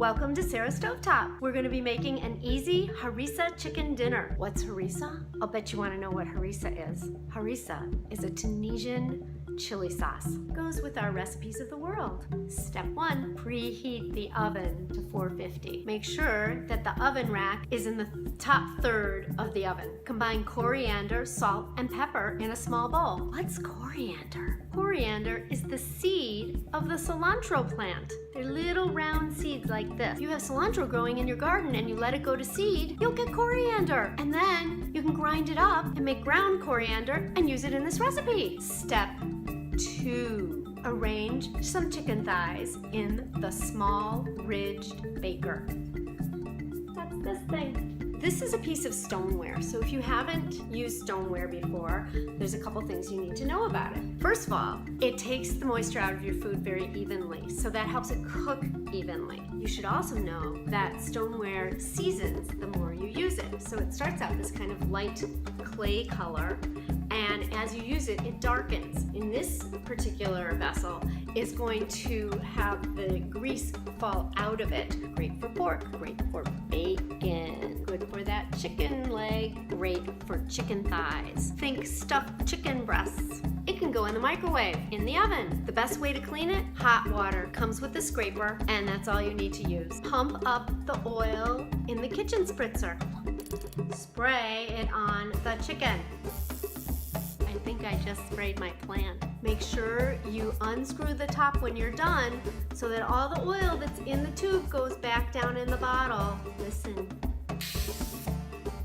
Welcome to Sarah's Stovetop. We're going to be making an easy harissa chicken dinner. What's harissa? I'll bet you want to know what harissa is. Harissa is a Tunisian chili sauce. Goes with our recipes of the world. Step 1, preheat the oven to 450. Make sure that the oven rack is in the top third of the oven. Combine coriander, salt, and pepper in a small bowl. What's coriander? Coriander is the seed of the cilantro plant. They're little round seeds like this. If you have cilantro growing in your garden and you let it go to seed, you'll get coriander. And then you can grind it up and make ground coriander and use it in this recipe. Step 2, arrange some chicken thighs in the small ridged baker. That's this thing. This is a piece of stoneware, so if you haven't used stoneware before, there's a couple things you need to know about it. First of all, it takes the moisture out of your food very evenly, so that helps it cook evenly. You should also know that stoneware seasons the more you use it. So it starts out this kind of light clay color, and as you use it, it darkens. In this particular vessel, it's going to have the grease fall out of it. Great for pork, great for bacon, good for that chicken leg, great for chicken thighs. Think stuffed chicken breasts. It can go in the microwave, in the oven. The best way to clean it, hot water. Comes with a scraper, and that's all you need to use. Pump up the oil in the kitchen spritzer. Spray it on the chicken. I think I just sprayed my plant. Make sure you unscrew the top when you're done so that all the oil that's in the tube goes back down in the bottle. Listen,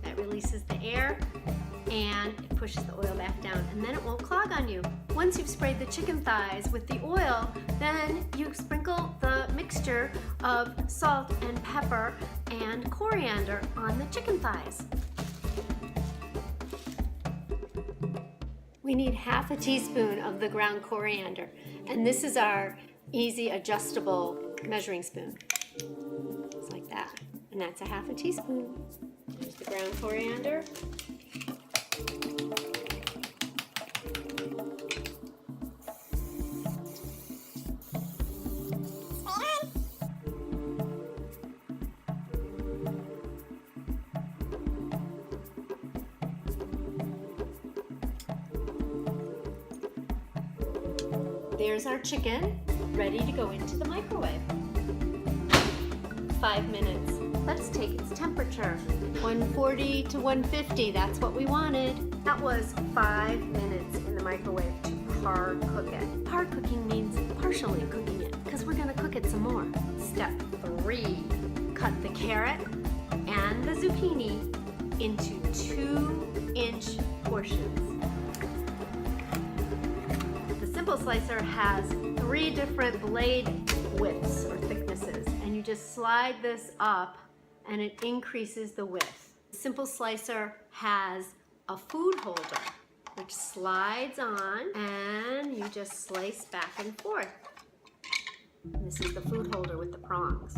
that releases the air and it pushes the oil back down, and then it won't clog on you. Once you've sprayed the chicken thighs with the oil, then you sprinkle the mixture of salt and pepper and coriander on the chicken thighs. We need half a teaspoon of the ground coriander, and this is our easy adjustable measuring spoon. Just like that, and that's a half a teaspoon. There's the ground coriander. There's our chicken, ready to go into the microwave. 5 minutes. Let's take its temperature. 140 to 150, that's what we wanted. That was 5 minutes in the microwave to par cook it. Par cooking means partially cooking it, because we're gonna cook it some more. Step 3, cut the carrot and the zucchini into 2-inch portions. Simple slicer has 3 different blade widths or thicknesses, and you just slide this up and it increases the width. Simple slicer has a food holder which slides on and you just slice back and forth. And this is the food holder with the prongs.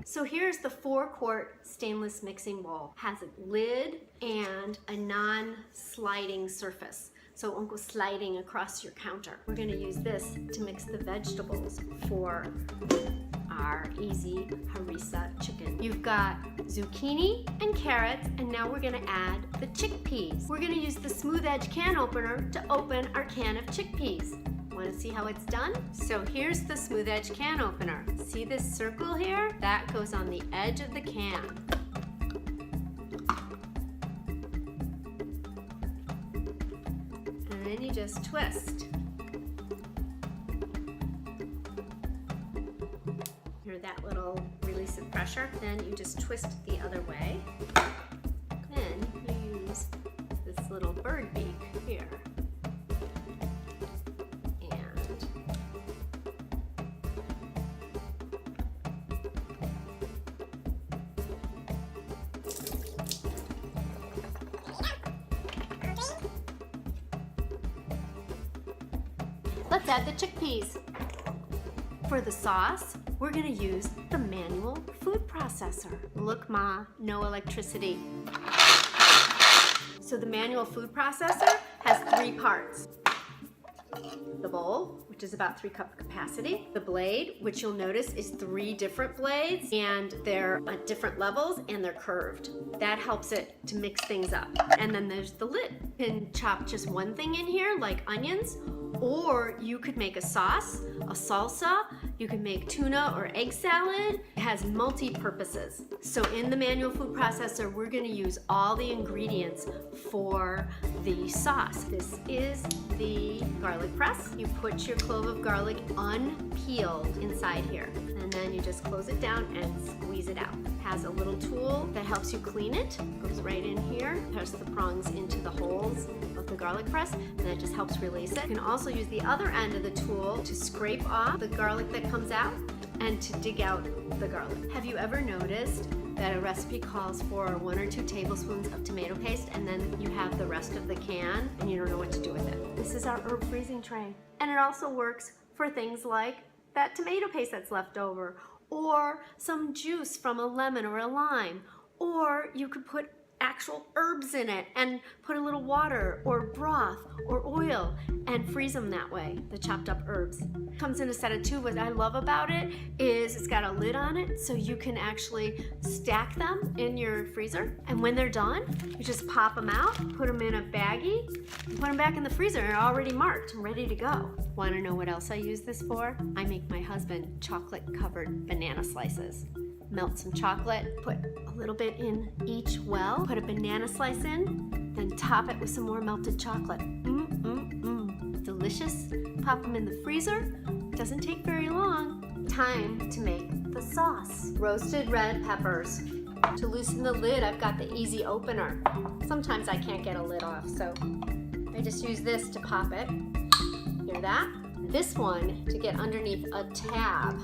So here's the 4-quart stainless mixing bowl. Has a lid and a non-sliding surface, so it won't go sliding across your counter. We're gonna use this to mix the vegetables for our easy harissa chicken. You've got zucchini and carrots, and now we're gonna add the chickpeas. We're gonna use the smooth edge can opener to open our can of chickpeas. Want to see how it's done? So here's the smooth edge can opener. See this circle here? That goes on the edge of the can. And then you just twist. pressure. Then you just twist the other way. Then you use this little bird beak here. Let's add the chickpeas. For the sauce, we're gonna use the manual food processor. Look, Ma, no electricity. So the manual food processor has 3 parts. The bowl, which is about 3 cup capacity. The blade, which you'll notice is 3 different blades, and they're at different levels and they're curved. That helps it to mix things up. And then there's the lid. You can chop just one thing in here, like onions, or you could make a sauce, a salsa. You can make tuna or egg salad. It has multi-purposes. So in the manual food processor, we're gonna use all the ingredients for the sauce. This is the garlic press. You put your clove of garlic unpeeled inside here, and then you just close it down and squeeze it out. It has a little tool that helps you clean it. Goes right in here, press the prongs into the holes of the garlic press, and that just helps release it. You can also use the other end of the tool to scrape off the garlic that comes out and to dig out the garlic. Have you ever noticed that a recipe calls for 1 or 2 tablespoons of tomato paste, and then you have the rest of the can and you don't know what to do with it? This is our herb freezing tray. And it also works for things like that tomato paste that's left over, or some juice from a lemon or a lime, or you could put actual herbs in it and put a little water or broth or oil and freeze them that way, the chopped up herbs. Comes in a set of 2. What I love about it is it's got a lid on it, so you can actually stack them in your freezer, and when they're done, you just pop them out, put them in a baggie, and put them back in the freezer, and they're already marked and ready to go. Want to know what else I use this for? I make my husband chocolate covered banana slices. Melt some chocolate, put a little bit in each well, put a banana slice in, then top it with some more melted chocolate. Delicious. Pop them in the freezer. Doesn't take very long. Time to make the sauce. Roasted red peppers. To loosen the lid, I've got the easy opener. Sometimes I can't get a lid off, so I just use this to pop it. Hear that? This one to get underneath a tab,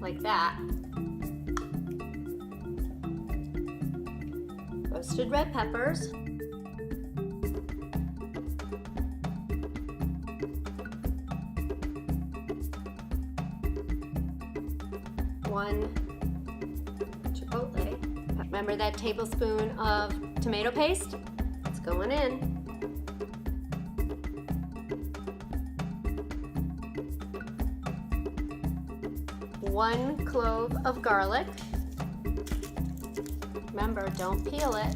like that. Roasted red peppers. One chipotle. Remember that tablespoon of tomato paste? It's going in. One clove of garlic. Remember, don't peel it.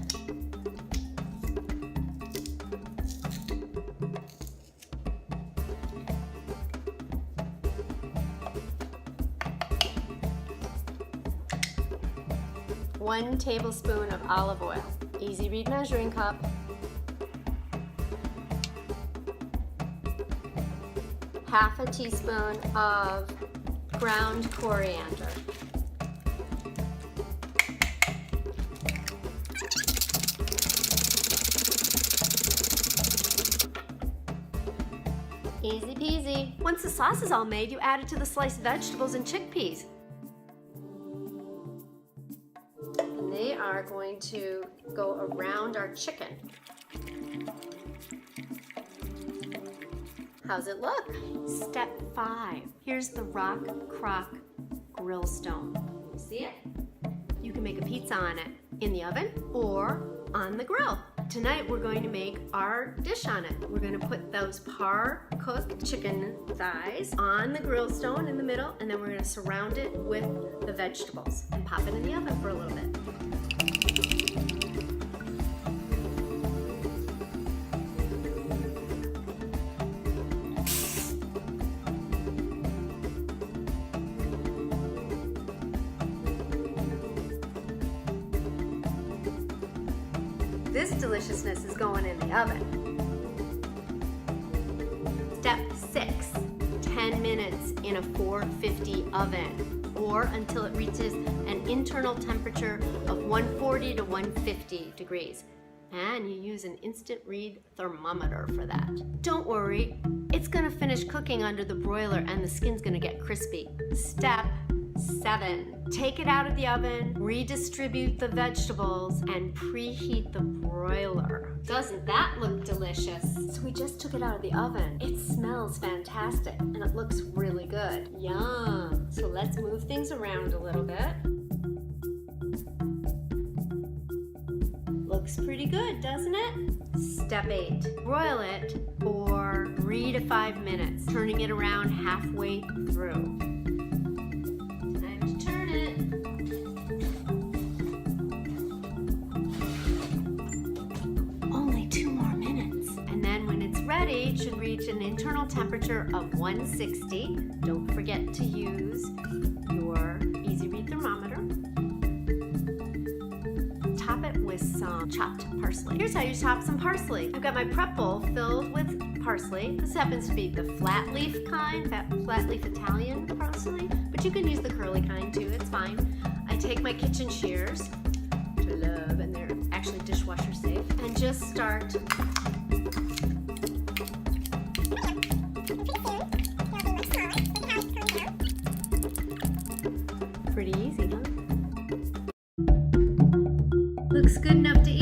One tablespoon of olive oil. Easy read measuring cup. Half a teaspoon of ground coriander. Easy peasy. Once the sauce is all made, you add it to the sliced vegetables and chickpeas. And they are going to go around our chicken. How's it look? Step 5. Here's the rock crock grill stone. You see it? You can make a pizza on it in the oven or on the grill. Tonight we're going to make our dish on it. We're going to put those par-cooked chicken thighs on the grill stone in the middle, and then we're going to surround it with the vegetables and pop it in the oven for a little bit. This deliciousness is going in the oven. Step 6, 10 minutes in a 450 oven. or until it reaches an internal temperature of 140 to 150 degrees. And you use an instant read thermometer for that. Don't worry, it's gonna finish cooking under the broiler and the skin's gonna get crispy. Step 7. Take it out of the oven, redistribute the vegetables, and preheat the broiler. Doesn't that look delicious? So we just took it out of the oven. It smells fantastic and it looks really good. Yum! So let's move things around a little bit. Looks pretty good, doesn't it? Step 8. Broil it for 3 to 5 minutes, turning it around halfway through. Time to turn it. Only 2 more minutes. And then when it's ready, it should reach an internal temperature of 160. Don't forget to use your easy read thermometer. Top it with some chopped parsley. Here's how you chop some parsley. I've got my prep bowl filled with parsley. This happens to be the flat leaf kind, that flat leaf Italian parsley, but you can use the curly kind too, it's fine. I take my kitchen shears, which I love, and they're actually dishwasher safe, and just start pretty easy, huh? Looks good enough to eat.